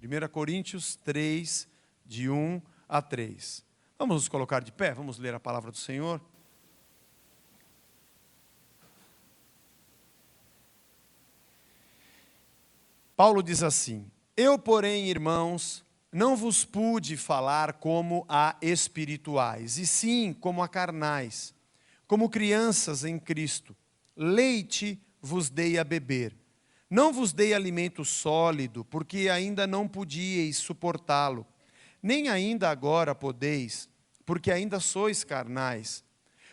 1 Coríntios 3, de 1 a 3. Vamos nos colocar de pé, vamos ler a palavra do Senhor. Paulo diz assim: Eu, porém, irmãos, não vos pude falar como a espirituais, e sim como a carnais, como crianças em Cristo. Leite vos dei a beber. Não vos dei alimento sólido, porque ainda não podíeis suportá-lo. Nem ainda agora podeis, porque ainda sois carnais.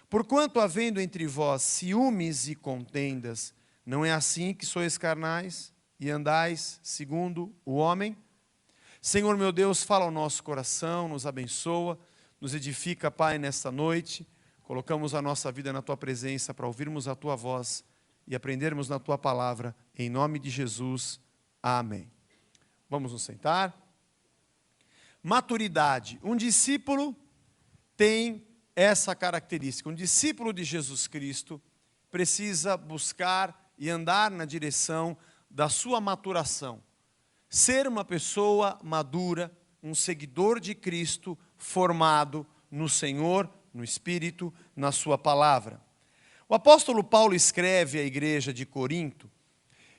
Porquanto, havendo entre vós ciúmes e contendas, não é assim que sois carnais e andais segundo o homem? Senhor meu Deus, fala ao nosso coração, nos abençoa, nos edifica, Pai, nesta noite. Colocamos a nossa vida na Tua presença para ouvirmos a Tua voz e aprendermos na Tua palavra, em nome de Jesus. Amém. Vamos nos sentar. Maturidade. Um discípulo tem essa característica. Um discípulo de Jesus Cristo precisa buscar e andar na direção da sua maturação. Ser uma pessoa madura, um seguidor de Cristo, formado no Senhor, no Espírito, na sua palavra. O apóstolo Paulo escreve à igreja de Corinto,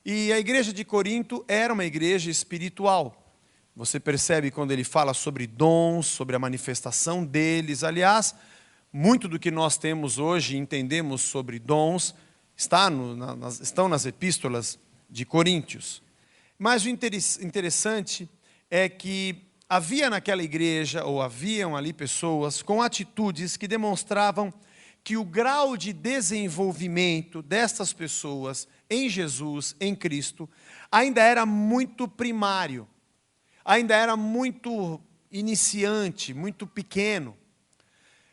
e a igreja de Corinto era uma igreja espiritual. Você percebe quando ele fala sobre dons, sobre a manifestação deles. Aliás, muito do que nós temos hoje e entendemos sobre dons estão nas epístolas de Coríntios. Mas o interessante é que havia naquela igreja, ou haviam ali pessoas com atitudes que demonstravam que o grau de desenvolvimento destas pessoas em Jesus, em Cristo, ainda era muito primário, ainda era muito iniciante, muito pequeno.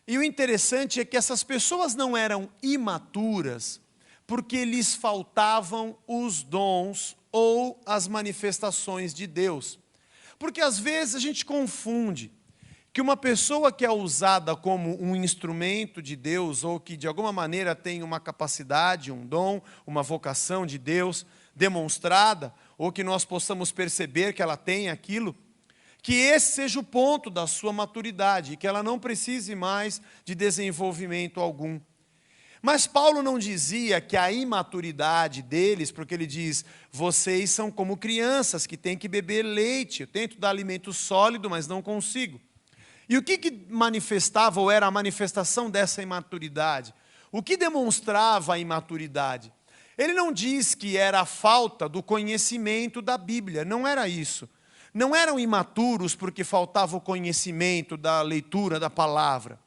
E o interessante é que essas pessoas não eram imaturas porque lhes faltavam os dons ou as manifestações de Deus. Porque às vezes a gente confunde que uma pessoa que é usada como um instrumento de Deus, ou que de alguma maneira tem uma capacidade, um dom, uma vocação de Deus demonstrada, ou que nós possamos perceber que ela tem aquilo, que esse seja o ponto da sua maturidade, e que ela não precise mais de desenvolvimento algum. Mas Paulo não dizia que a imaturidade deles, porque ele diz, vocês são como crianças que têm que beber leite, eu tento dar alimento sólido, mas não consigo. E o que manifestava, ou era a manifestação dessa imaturidade? O que demonstrava a imaturidade? Ele não diz que era a falta do conhecimento da Bíblia, não era isso. Não eram imaturos porque faltava o conhecimento da leitura da palavra.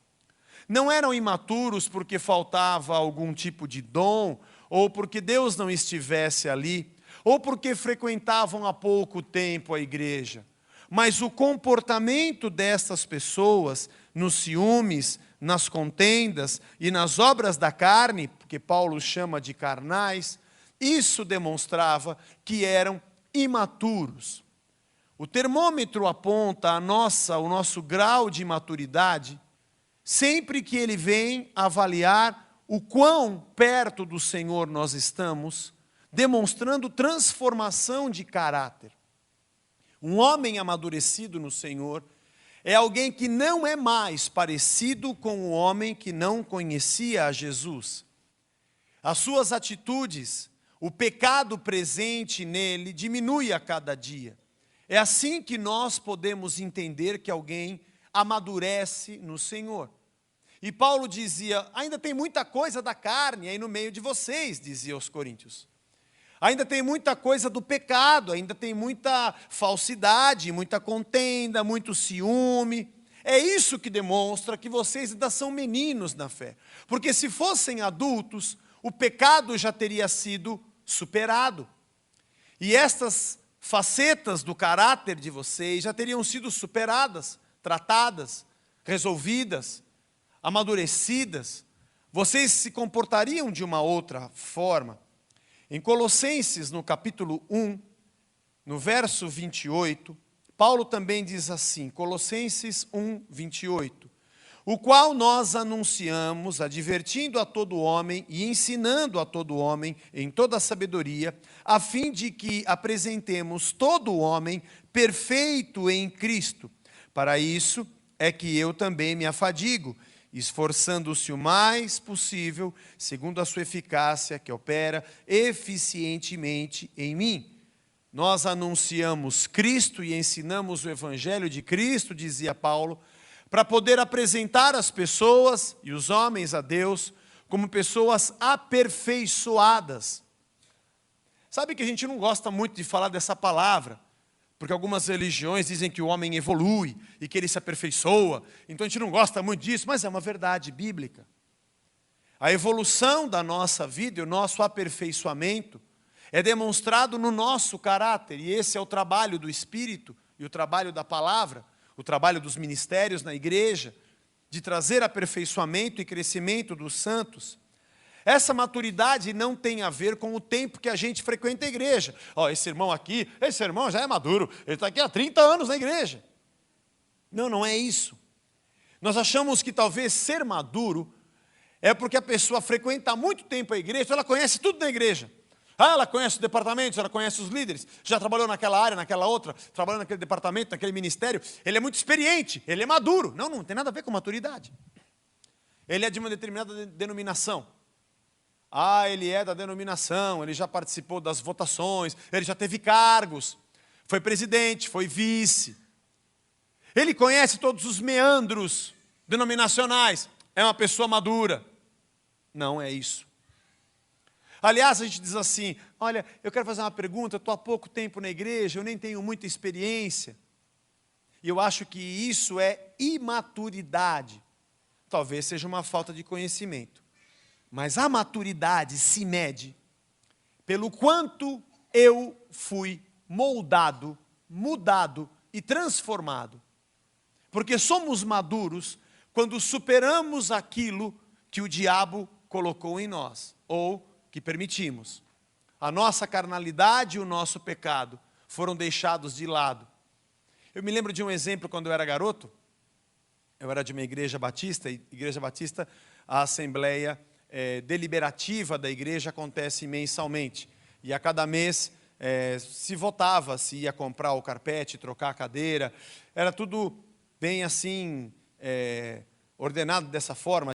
Não eram imaturos porque faltava algum tipo de dom, ou porque Deus não estivesse ali, ou porque frequentavam há pouco tempo a igreja. Mas o comportamento dessas pessoas, nos ciúmes, nas contendas e nas obras da carne, porque Paulo chama de carnais, isso demonstrava que eram imaturos. O termômetro aponta o nosso grau de maturidade sempre que ele vem avaliar o quão perto do Senhor nós estamos, demonstrando transformação de caráter. Um homem amadurecido no Senhor é alguém que não é mais parecido com o homem que não conhecia a Jesus. As suas atitudes, o pecado presente nele diminui a cada dia. É assim que nós podemos entender que alguém amadurece no Senhor. E Paulo dizia, ainda tem muita coisa da carne aí no meio de vocês, dizia aos coríntios. Ainda tem muita coisa do pecado, ainda tem muita falsidade, muita contenda, muito ciúme. É isso que demonstra que vocês ainda são meninos na fé. Porque se fossem adultos, o pecado já teria sido superado. E estas facetas do caráter de vocês já teriam sido superadas, tratadas, resolvidas, amadurecidas. Vocês se comportariam de uma outra forma. Em Colossenses, no capítulo 1, no verso 28, Paulo também diz assim, Colossenses 1, 28. o qual nós anunciamos, advertindo a todo homem e ensinando a todo homem em toda a sabedoria, a fim de que apresentemos todo homem perfeito em Cristo. Para isso é que eu também me afadigo, esforçando-se o mais possível, segundo a sua eficácia, que opera eficientemente em mim. Nós anunciamos Cristo e ensinamos o Evangelho de Cristo, dizia Paulo, para poder apresentar as pessoas e os homens a Deus como pessoas aperfeiçoadas. Sabe que a gente não gosta muito de falar dessa palavra, porque algumas religiões dizem que o homem evolui e que ele se aperfeiçoa, então a gente não gosta muito disso, mas é uma verdade bíblica. A evolução da nossa vida e o nosso aperfeiçoamento é demonstrado no nosso caráter, e esse é o trabalho do Espírito e o trabalho da palavra, o trabalho dos ministérios na igreja, de trazer aperfeiçoamento e crescimento dos santos. Essa maturidade não tem a ver com o tempo que a gente frequenta a igreja. Esse irmão aqui, esse irmão já é maduro, ele está aqui há 30 anos na igreja. Não, não é isso. Nós achamos que talvez ser maduro é porque a pessoa frequenta há muito tempo a igreja, então ela conhece tudo na igreja. Ela conhece os departamentos, ela conhece os líderes, já trabalhou naquela área, naquela outra, trabalhou naquele departamento, naquele ministério. Ele é muito experiente, ele é maduro. Não, não tem nada a ver com maturidade. Ele é de uma determinada denominação. Ele é da denominação, ele já participou das votações, ele já teve cargos, foi presidente, foi vice. Ele conhece todos os meandros denominacionais, é uma pessoa madura. Não é isso. Aliás, a gente diz assim, olha, eu quero fazer uma pergunta, eu estou há pouco tempo na igreja, eu nem tenho muita experiência. E eu acho que isso é imaturidade. Talvez seja uma falta de conhecimento. Mas a maturidade se mede pelo quanto eu fui moldado, mudado e transformado. Porque somos maduros quando superamos aquilo que o diabo colocou em nós, ou que permitimos. A nossa carnalidade e o nosso pecado foram deixados de lado. Eu me lembro de um exemplo quando eu era garoto. Eu era de uma igreja batista, a assembleia deliberativa da igreja acontece mensalmente. E a cada mês se votava se ia comprar o carpete, trocar a cadeira. Era tudo bem assim, ordenado dessa forma.